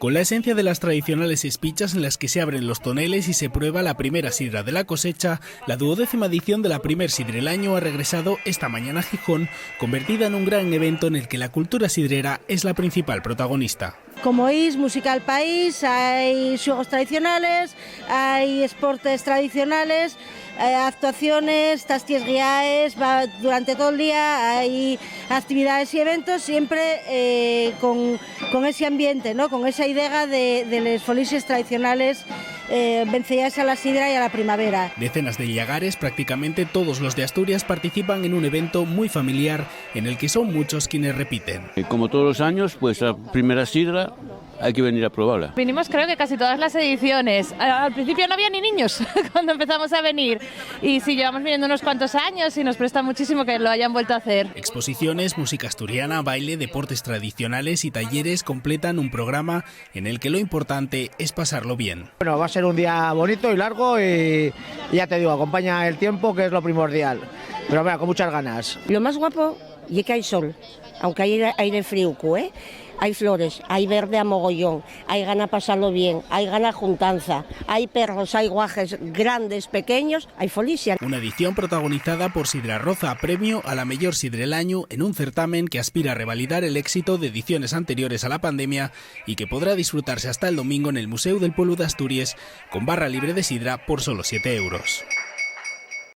Con la esencia de las tradicionales espichas en las que se abren los toneles y se prueba la primera sidra de la cosecha, la 12ª edición de la primer Sidra del año ha regresado esta mañana a Gijón, convertida en un gran evento en el que la cultura sidrera es la principal protagonista. Como oís, música al país, hay xuegos tradicionales, hay esportes tradicionales, actuaciones, tasties guiaes, durante todo el día hay actividades y eventos, siempre con ese ambiente, ¿no? Con esa idea de los folises tradicionales vencellades a la sidra y a la primavera. Decenas de llagares, prácticamente todos los de Asturias, participan en un evento muy familiar en el que son muchos quienes repiten. Como todos los años, pues la primera sidra hay que venir a probarla. Vinimos creo que casi todas las ediciones. Al principio no había ni niños cuando empezamos a venir y sí, llevamos viniendo unos cuantos años y nos presta muchísimo que lo hayan vuelto a hacer. Exposiciones, música asturiana, baile, deportes tradicionales y talleres completan un programa en el que lo importante es pasarlo bien. Bueno, va a ser un día bonito y largo y ya te digo, acompaña el tiempo, que es lo primordial. Pero bueno, con muchas ganas. Lo más guapo es que hay sol, aunque hay aire frío, ¿eh? Hay flores, hay verde a mogollón, hay gana pasarlo bien, hay gana juntanza, hay perros, hay guajes grandes, pequeños, hay folicia. Una edición protagonizada por Sidra Roza, premio a la mejor sidra del año en un certamen que aspira a revalidar el éxito de ediciones anteriores a la pandemia y que podrá disfrutarse hasta el domingo en el Museo del Pueblo de Asturias con barra libre de sidra por solo 7 euros.